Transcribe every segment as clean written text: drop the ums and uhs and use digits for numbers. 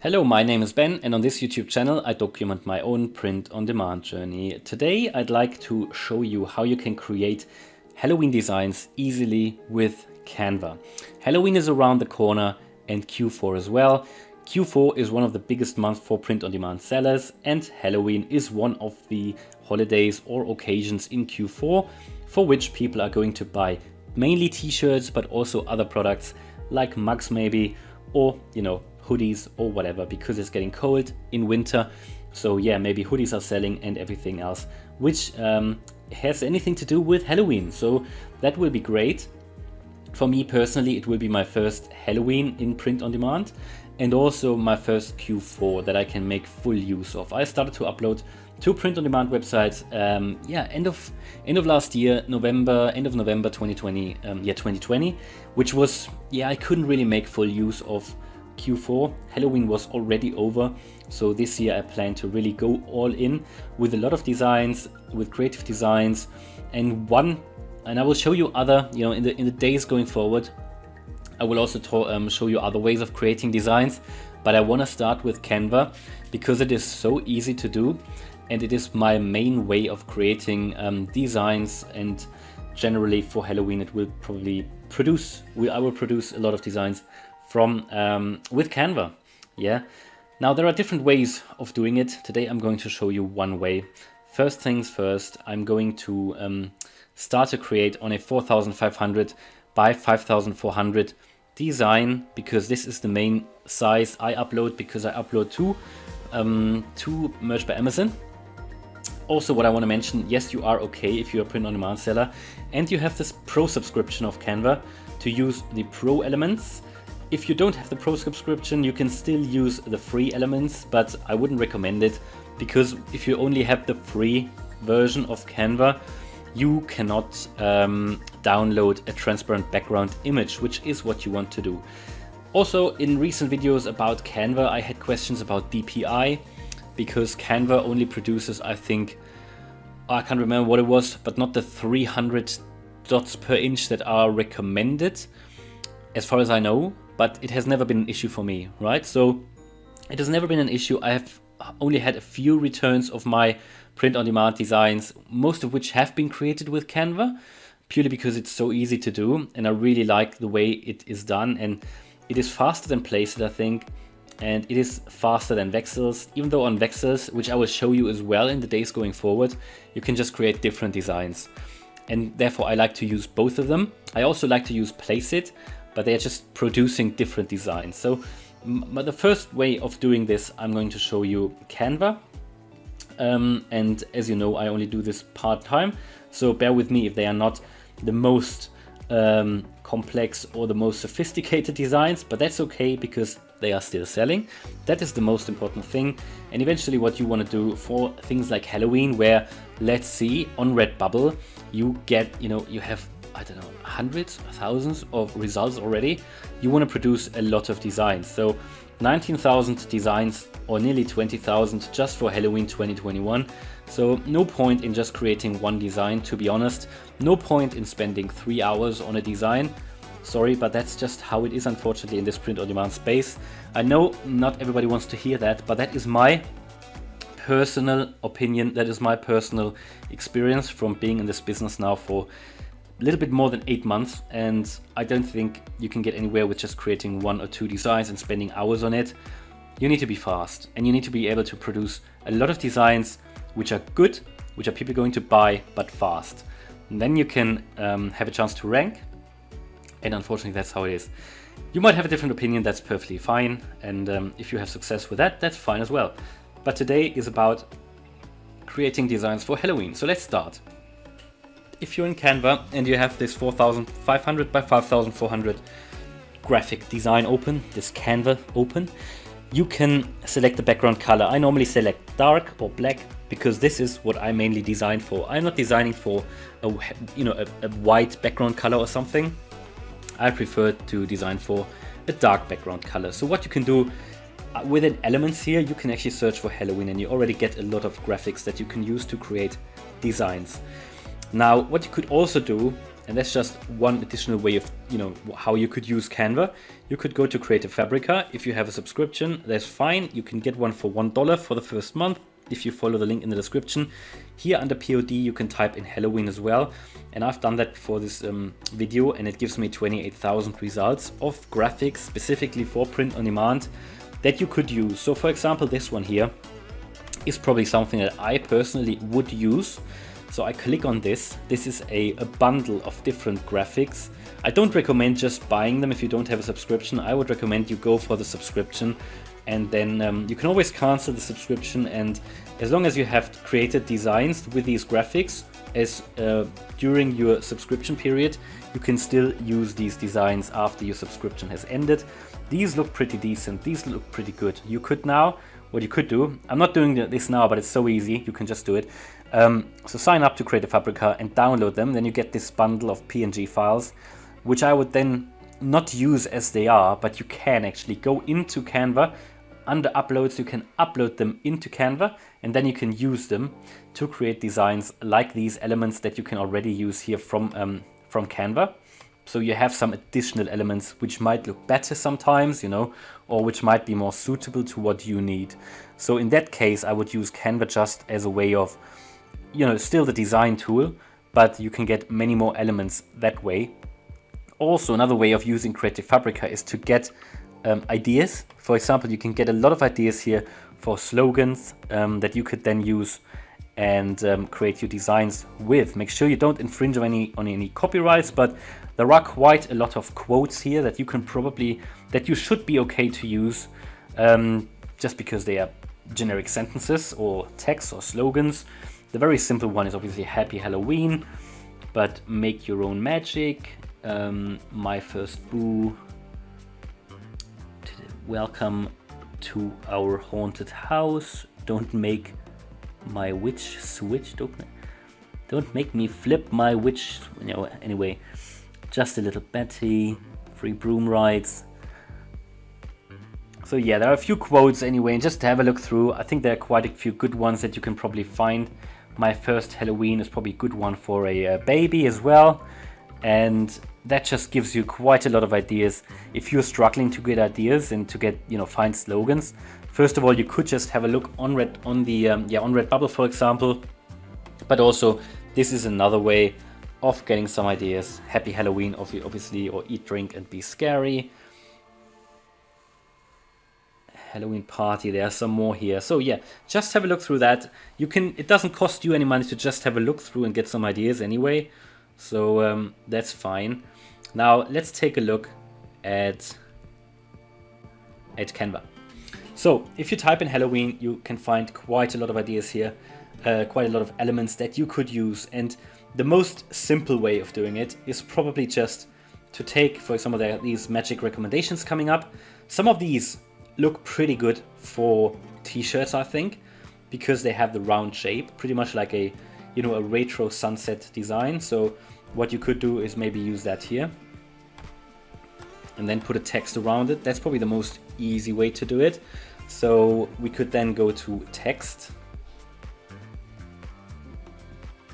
Hello, my name is Ben, and on this YouTube channel I document my own print-on-demand journey. Today I'd like to show you how you can create Halloween designs easily with Canva. Halloween is around the corner and Q4 as well. Q4 is one of the biggest months for print-on-demand sellers, and Halloween is one of the holidays or occasions in Q4 for which people are going to buy mainly t-shirts, but also other products like mugs maybe, or hoodies or whatever, because it's getting cold in winter. So yeah, maybe hoodies are selling and everything else which has anything to do with Halloween. So that will be great. For me personally, it will be my first Halloween in print on demand, and also my first Q4 that I can make full use of. I started to upload two print on demand websites end of last year, end of November 2020, which was, I couldn't really make full use of Q4. Halloween was already over, so this year I plan to really go all in with a lot of designs, with creative designs, and I will show you other, in the days going forward. I will also show you other ways of creating designs, but I want to start with Canva because it is so easy to do, and it is my main way of creating designs. And generally for Halloween, I will produce a lot of designs from with Canva. Now there are different ways of doing it. Today I'm going to show you one way. First things first, I'm going to start to create on a 4500 by 5400 design, because this is the main size I upload, because I upload two merch by Amazon. Also, what I want to mention, yes, you are okay if you're a print on demand seller and you have this pro subscription of Canva to use the pro elements. If you don't have the pro subscription, you can still use the free elements, but I wouldn't recommend it, because if you only have the free version of Canva, you cannot download a transparent background image, which is what you want to do. Also, in recent videos about Canva, I had questions about DPI, because Canva only produces, I think, I can't remember what it was, but not the 300 dots per inch that are recommended, as far as I know. But it has never been an issue for me, right? So it has never been an issue. I have only had a few returns of my print-on-demand designs, most of which have been created with Canva, purely because it's so easy to do, and I really like the way it is done. And it is faster than Placeit, I think, and it is faster than Vexels, even though on Vexels, which I will show you as well in the days going forward, you can just create different designs. And therefore I like to use both of them. I also like to use Placeit, but they are just producing different designs. So the first way of doing this, I'm going to show you Canva. And as you know, I only do this part-time, so bear with me if they are not the most complex or the most sophisticated designs, but that's okay, because they are still selling. That is the most important thing. And eventually what you want to do for things like Halloween, where, let's see, on Redbubble, you get, you have, I don't know, hundreds, thousands of results already. You want to produce a lot of designs. So 19,000 designs, or nearly 20,000 just for Halloween 2021. So no point in just creating one design, to be honest. No point in spending 3 hours on a design. Sorry, but that's just how it is, unfortunately, in this print-on-demand space. I know not everybody wants to hear that, but that is my personal opinion. That is my personal experience from being in this business now for a little bit more than 8 months, and I don't think you can get anywhere with just creating 1 or 2 designs and spending hours on it. You need to be fast, and you need to be able to produce a lot of designs which are good, which are people going to buy, but fast. And then you can have a chance to rank, and unfortunately that's how it is. You might have a different opinion, that's perfectly fine, and if you have success with that, that's fine as well. But today is about creating designs for Halloween, so let's start. If you're in Canva and you have this 4500 by 5400 graphic design open, this Canva open, you can select the background color. I normally select dark or black, because this is what I mainly design for. I'm not designing for a white background color or something. I prefer to design for a dark background color. So what you can do within elements here, you can actually search for Halloween, and you already get a lot of graphics that you can use to create designs. Now, what you could also do And that's just one additional way of, how you could use Canva. You could go to Creative Fabrica. If you have a subscription, that's fine. You can get one for $1 for the first month if you follow the link in the description. Here under POD, you can type in Halloween as well. And I've done that before this video, and it gives me 28,000 results of graphics specifically for print on demand that you could use. So for example, this one here is probably something that I personally would use. So I click on this. This is a bundle of different graphics. I don't recommend just buying them if you don't have a subscription. I would recommend you go for the subscription, and then you can always cancel the subscription. And as long as you have created designs with these graphics as during your subscription period, you can still use these designs after your subscription has ended. These look pretty decent. These look pretty good. You could now, what you could do, I'm not doing this now, but it's so easy, you can just do it. So sign up to Creative Fabrica and download them. Then you get this bundle of PNG files, which I would then not use as they are, but you can actually go into Canva. Under uploads, you can upload them into Canva, and then you can use them to create designs like these elements that you can already use here from Canva. So you have some additional elements which might look better sometimes, or which might be more suitable to what you need. So in that case, I would use Canva just as a way of, still the design tool, but you can get many more elements that way. Also, another way of using Creative Fabrica is to get ideas. For example, you can get a lot of ideas here for slogans that you could then use and create your designs with. Make sure you don't infringe on any copyrights, but there are quite a lot of quotes here that you should be okay to use, just because they are generic sentences or texts or slogans. The very simple one is obviously Happy Halloween, but make your own magic. My first boo. Welcome to our haunted house. Don't make my witch switch. Don't make me flip my witch. Anyway, just a little Betty. Free broom rides. So yeah, there are a few quotes anyway, and just to have a look through, I think there are quite a few good ones that you can probably find. My first Halloween is probably a good one for a baby as well. And that just gives you quite a lot of ideas if you're struggling to get ideas and to get, find slogans. First of all, you could just have a look on Redbubble, for example. But also, this is another way of getting some ideas. Happy Halloween, obviously, or Eat, Drink, and Be Scary. Halloween party, there are some more here. So yeah, just have a look through that. It doesn't cost you any money to just have a look through and get some ideas anyway. So that's fine. Now let's take a look at Canva. So if you type in Halloween, you can find quite a lot of ideas here, quite a lot of elements that you could use. And the most simple way of doing it is probably just to take, for example, there are these magic recommendations coming up. Some of these look pretty good for t-shirts, I think, because they have the round shape, pretty much like a retro sunset design. So what you could do is maybe use that here and then put a text around it. That's probably the most easy way to do it. So we could then go to text,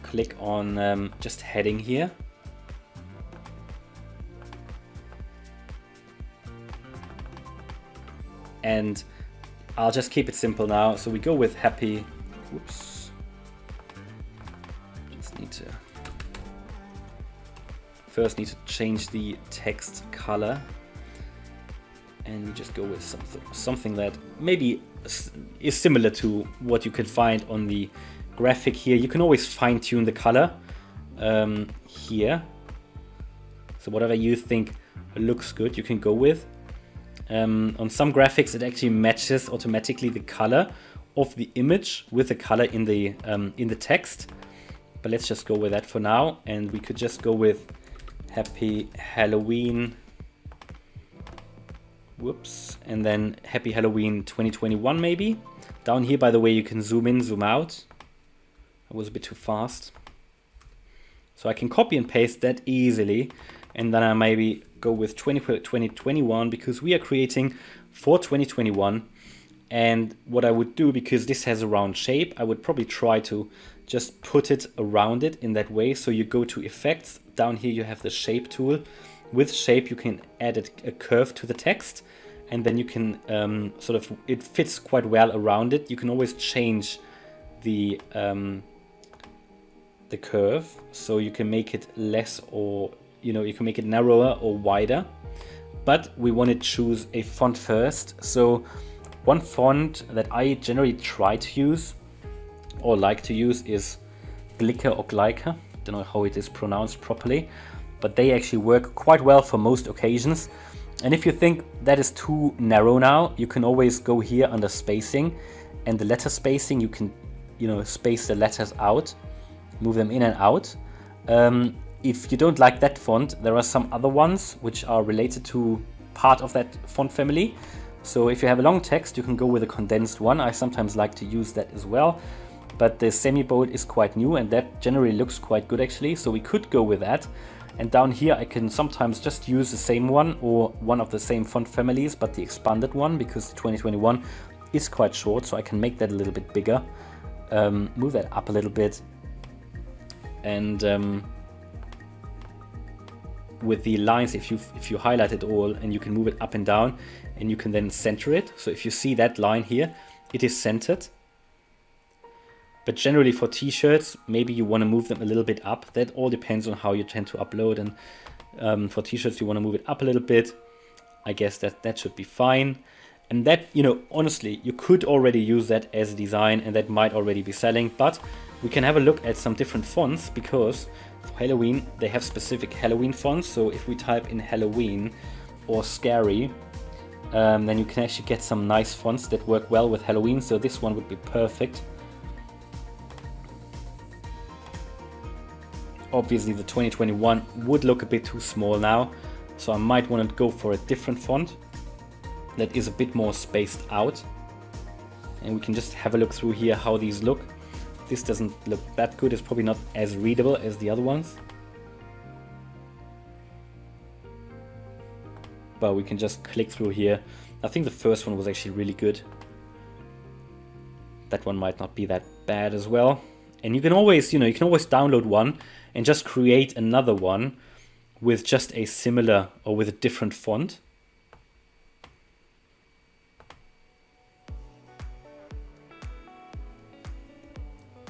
click on just heading here, and I'll just keep it simple now. So we go with happy, first need to change the text color, and we just go with something that maybe is similar to what you can find on the graphic here. You can always fine tune the color here. So whatever you think looks good, you can go with. On some graphics, it actually matches automatically the color of the image with the color in the text. But let's just go with that for now, and we could just go with Happy Halloween. And then Happy Halloween 2021 maybe. Down here, by the way, you can zoom in, zoom out. I was a bit too fast. So I can copy and paste that easily, and then I maybe go with 2021 because we are creating for 2021 And what I would do, because this has a round shape, I would probably try to just put it around it in that way. So you go to effects, down here you have the shape tool. With shape you can add a curve to the text, and then you can it fits quite well around it. You can always change the curve, so you can make it less, or you can make it narrower or wider. But we want to choose a font first. So one font that I generally try to use or like to use is Glicker or Gliker. Don't know how it is pronounced properly, but they actually work quite well for most occasions. And if you think that is too narrow now, you can always go here under spacing, and the letter spacing, you can space the letters out, move them in and out. If you don't like that font, there are some other ones which are related to part of that font family. So if you have a long text, you can go with a condensed one. I sometimes like to use that as well, but the semi-bold is quite new, and that generally looks quite good actually. So we could go with that. And down here I can sometimes just use the same one, or one of the same font families, but the expanded one, because the 2021 is quite short, so I can make that a little bit bigger. Move that up a little bit, and with the lines, if you highlight it all, and you can move it up and down, and you can then center it. So if you see that line here, it is centered. But generally for t-shirts, maybe you want to move them a little bit up. That all depends on how you tend to upload, and for t-shirts you want to move it up a little bit. I guess that should be fine. And that, honestly, you could already use that as a design, and that might already be selling. But we can have a look at some different fonts, because for Halloween they have specific Halloween fonts. So if we type in Halloween or scary, then you can actually get some nice fonts that work well with Halloween. So this one would be perfect. Obviously the 2021 would look a bit too small now, so I might want to go for a different font that is a bit more spaced out. And we can just have a look through here how these look. This doesn't look that good. It's probably not as readable as the other ones, but we can just click through here. I think the first one was actually really good. That one might not be that bad as well. And you can always, you can always download one and just create another one with just a similar, or with a different font.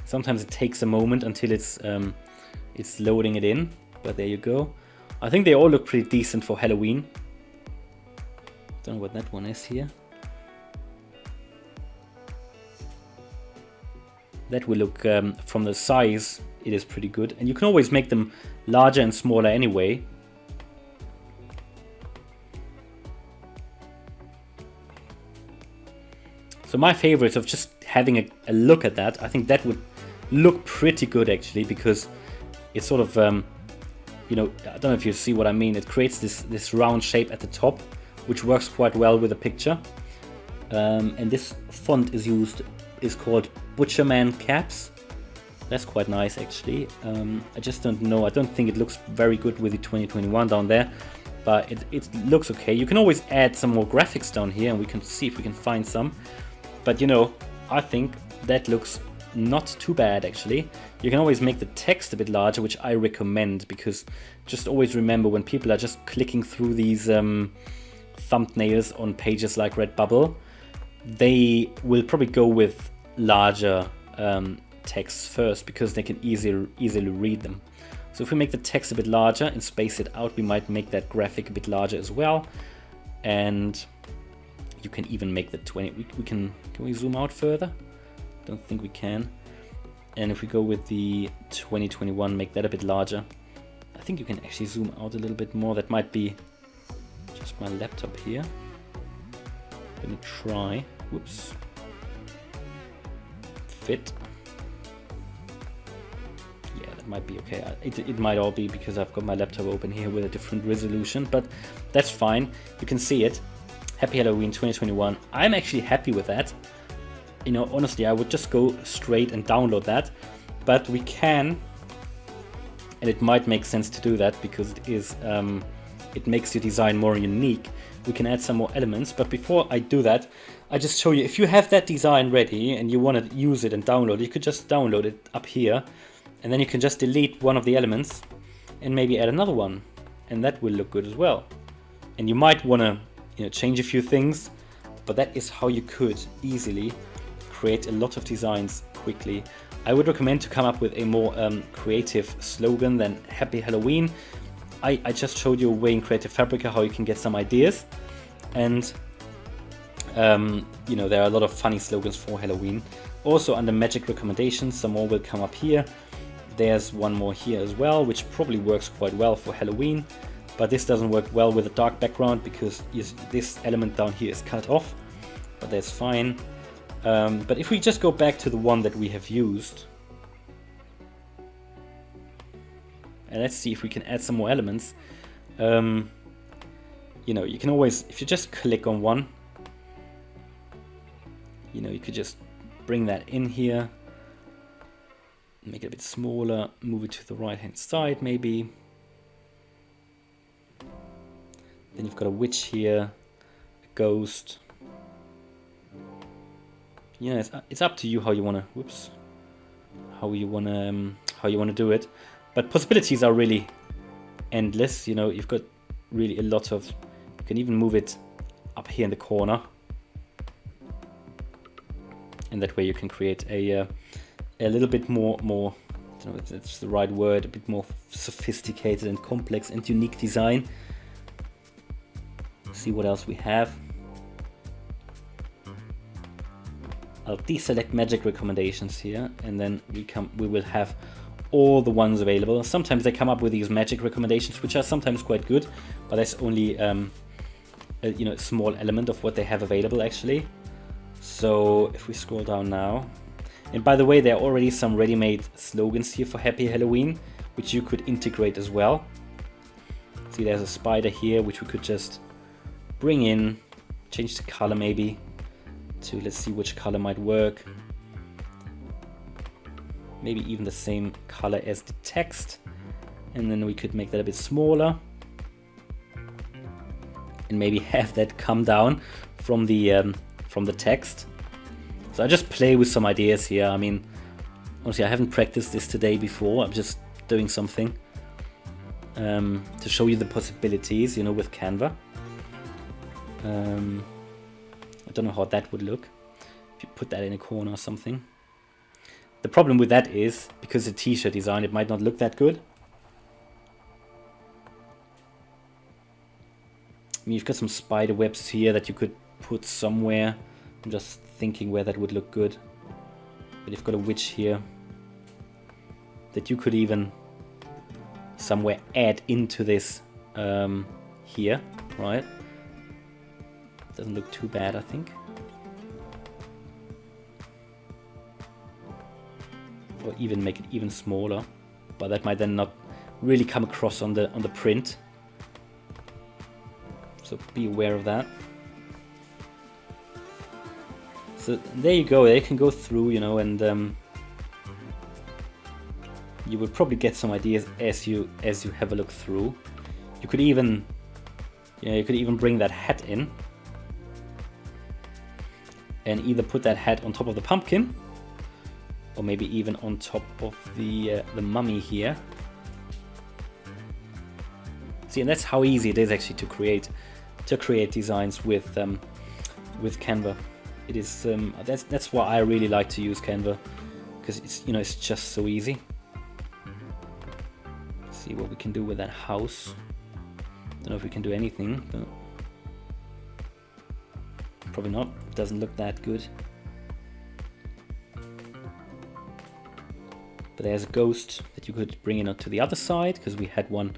Sometimes it takes a moment until it's loading it in, but there you go. I think they all look pretty decent for Halloween. Don't know what that one is here. That will look, from the size, it is pretty good. And you can always make them larger and smaller anyway. So my favorites of just having a look at that, I think that would look pretty good actually, because it's sort of, I don't know if you see what I mean. It creates this round shape at the top, which works quite well with the picture. And this font is called Butcherman Caps. That's quite nice actually. I just don't know. I don't think it looks very good with the 2021 down there, but it looks okay. You can always add some more graphics down here, and we can see if we can find some. But I think that looks not too bad actually. You can always make the text a bit larger, which I recommend, because just always remember, when people are just clicking through these thumbnails on pages like Redbubble, they will probably go with larger texts first, because they can easily read them. So if we make the text a bit larger and space it out, we might make that graphic a bit larger as well. And you can even make the 20. Can we zoom out further? Don't think we can. And if we go with the 2021, make that a bit larger. I think you can actually zoom out a little bit more. That might be just my laptop here. Let me try. Whoops. Fit. Yeah, that might be okay. It might all be because I've got my laptop open here with a different resolution, but that's fine. You can see it. Happy Halloween 2021. I'm actually happy with that. Honestly, I would just go straight and download that, but we can, and it might make sense to do that because it makes your design more unique. We can add some more elements, but before I do that, I just show you, if you have that design ready and you want to use it and download it, you could just download it up here, and then you can just delete one of the elements and maybe add another one, and that will look good as well. And you might want to change a few things, but that is how you could easily create a lot of designs quickly. I would recommend to come up with a more creative slogan than Happy Halloween. I just showed you a way in Creative Fabrica how you can get some ideas, and there are a lot of funny slogans for Halloween. Also under magic recommendations, some more will come up here. There's one more here as well, which probably works quite well for Halloween, but this doesn't work well with a dark background because this element down here is cut off, but that's fine. But if we just go back to the one that we have used, and let's see if we can add some more elements. You can always, if you just click on one, you could just bring that in here, make it a bit smaller, move it to the right hand side maybe. Then you've got a witch here, a ghost. It's up to you how you want to, how you want to do it. But possibilities are really endless. You've got really a lot of, you can even move it up here in the corner. And that way you can create a little bit more, I don't know if that's the right word, a bit more sophisticated and complex and unique design. See what else we have. I'll deselect magic recommendations here, and then we will have all the ones available. Sometimes they come up with these magic recommendations, which are sometimes quite good, but that's only a small element of what they have available actually. So if we scroll down now, and by the way, there are already some ready-made slogans here for Happy Halloween, which you could integrate as well. See, there's a spider here, which we could just bring in, change the color maybe to, let's see which color might work. Maybe even the same color as the text, and then we could make that a bit smaller, and maybe have that come down from the text. So I just play with some ideas here. I mean, honestly, I haven't practiced this today before. I'm just doing something to show you the possibilities, with Canva. I don't know how that would look if you put that in a corner or something. The problem with that is, because it's a t-shirt design, it might not look that good. I mean, you've got some spider webs here that you could put somewhere. I'm just thinking where that would look good. But you've got a witch here that you could even somewhere add into this here, right? Doesn't look too bad, I think. Or even make it even smaller, but that might then not really come across on the print. So be aware of that. So there you go. They can go through, and you will probably get some ideas as you have a look through. You could even, bring that hat in, and either put that hat on top of the pumpkin, or maybe even on top of the mummy here. See, and that's how easy it is actually to create designs with Canva. It is that's why I really like to use Canva, because it's just so easy. Let's see what we can do with that house. Don't know if we can do anything, but probably not. It doesn't look that good. But there's a ghost that you could bring in to the other side, because we had one.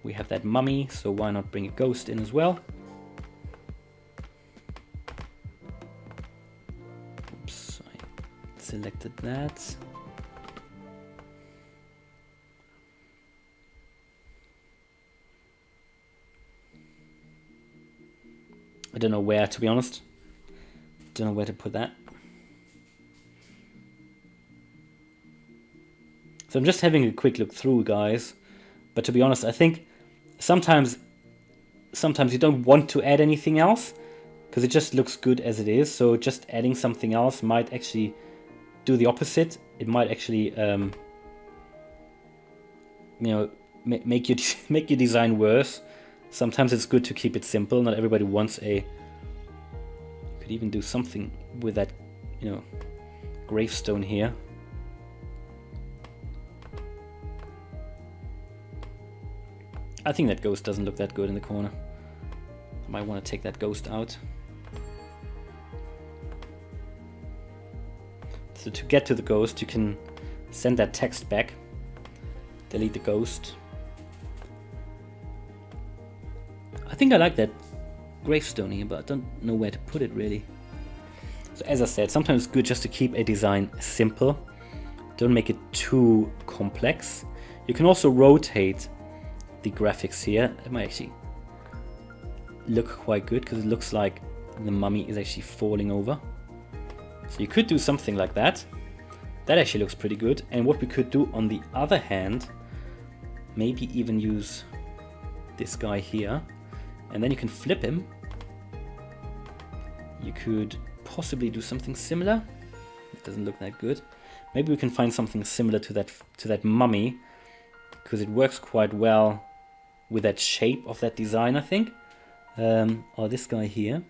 We have that mummy, so why not bring a ghost in as well? Oops, I selected that. I don't know where, to be honest. Don't know where to put that. So I'm just having a quick look through, guys. But to be honest, I think sometimes you don't want to add anything else, because it just looks good as it is. So just adding something else might actually do the opposite. It might actually, make your design worse. Sometimes it's good to keep it simple. Not everybody wants a. You could even do something with that, gravestone here. I think that ghost doesn't look that good in the corner. I might want to take that ghost out. So to get to the ghost, you can send that text back, delete the ghost. I think I like that gravestone here, but I don't know where to put it really. So as I said, sometimes it's good just to keep a design simple. Don't make it too complex. You can also rotate the graphics here. It might actually look quite good because it looks like the mummy is actually falling over. So you could do something like that. That actually looks pretty good. And what we could do on the other hand, maybe even use this guy here, and then you can flip him. You could possibly do something similar. It doesn't look that good. Maybe we can find something similar to that mummy, because it works quite well with that shape of that design, I think. Or this guy here.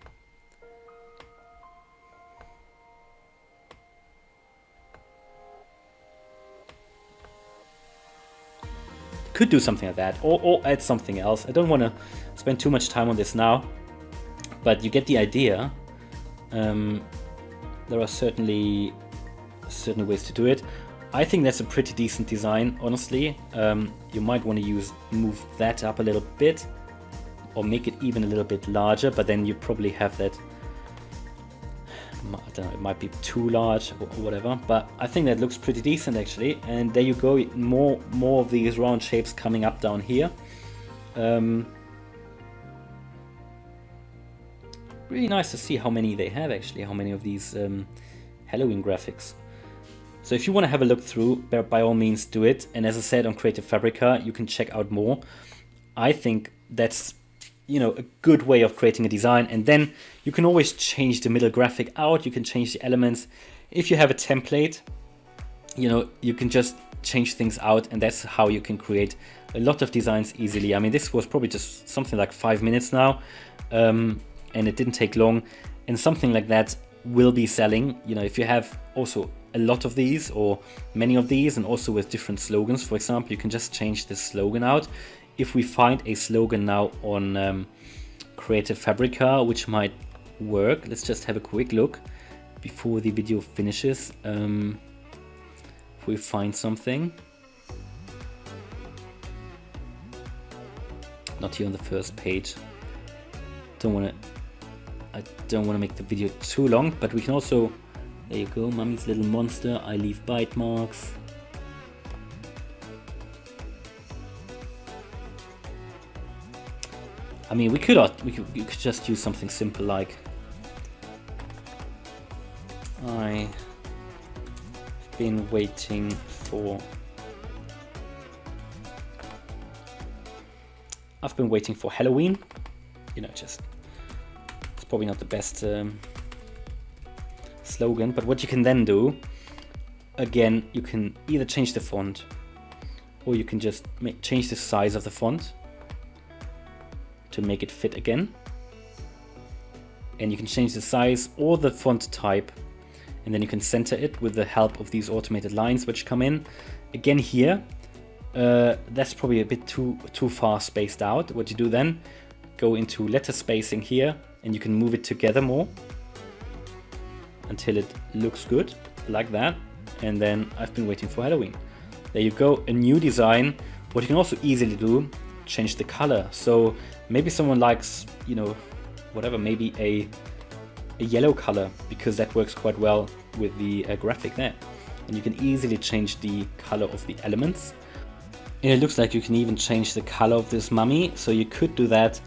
Could do something like that, or add something else. I don't want to spend too much time on this now, but you get the idea. There are certainly certain ways to do it. I think that's a pretty decent design, honestly. You might want to move that up a little bit, or make it even a little bit larger, but then you probably have that, I don't know, it might be too large or whatever, but I think that looks pretty decent actually. And there you go, more of these round shapes coming up down here. Really nice to see how many they have actually, how many of these Halloween graphics. So if you want to have a look through, by all means do it. And as I said, on Creative Fabrica, you can check out more. I think that's, a good way of creating a design. And then you can always change the middle graphic out. You can change the elements. If you have a template, you can just change things out, and that's how you can create a lot of designs easily. I mean, this was probably just something like 5 minutes now, and it didn't take long. And something like that will be selling. If you have also a lot of these or many of these, and also with different slogans, for example, you can just change the slogan out. If we find a slogan now on Creative Fabrica, which might work, let's just have a quick look before the video finishes. If we find something, not here on the first page. I don't want to make the video too long, but we can also, there you go, Mummy's Little Monster, I leave bite marks. I mean, you could just use something simple like I've been waiting for Halloween. Just, it's probably not the best slogan, but what you can then do, again, you can either change the font, or you can just change the size of the font to make it fit again. And you can change the size or the font type, and then you can center it with the help of these automated lines which come in. Again here, that's probably a bit too far spaced out. What you do then, go into letter spacing here, and you can move it together more until it looks good, like that. And then I've been waiting for Halloween. There you go, a new design. What you can also easily do, change the color. So maybe someone likes, whatever, maybe a yellow color, because that works quite well with the graphic there. And you can easily change the color of the elements. And it looks like you can even change the color of this mummy, so you could do that.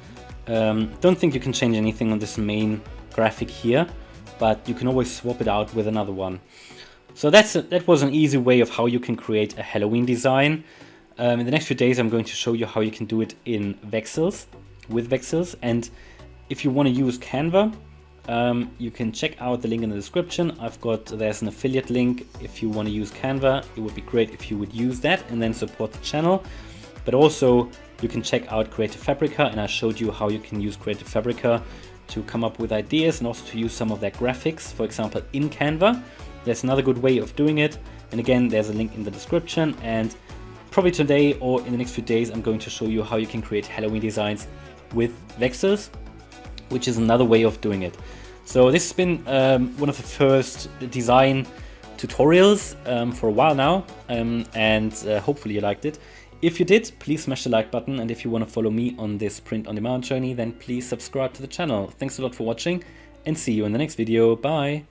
Don't think you can change anything on this main graphic here, but you can always swap it out with another one. So that was an easy way of how you can create a Halloween design. In the next few days, I'm going to show you how you can do it in Vexels, with Vexels. And if you want to use Canva, you can check out the link in the description. There's an affiliate link. If you want to use Canva, it would be great if you would use that and then support the channel. But also you can check out Creative Fabrica, and I showed you how you can use Creative Fabrica to come up with ideas and also to use some of their graphics, for example, in Canva. There's another good way of doing it. And again, there's a link in the description. And probably today or in the next few days, I'm going to show you how you can create Halloween designs with vectors, which is another way of doing it. So this has been one of the first design tutorials for a while now, and hopefully you liked it. If you did, please smash the like button, and if you want to follow me on this print-on-demand journey, then please subscribe to the channel. Thanks a lot for watching, and see you in the next video. Bye!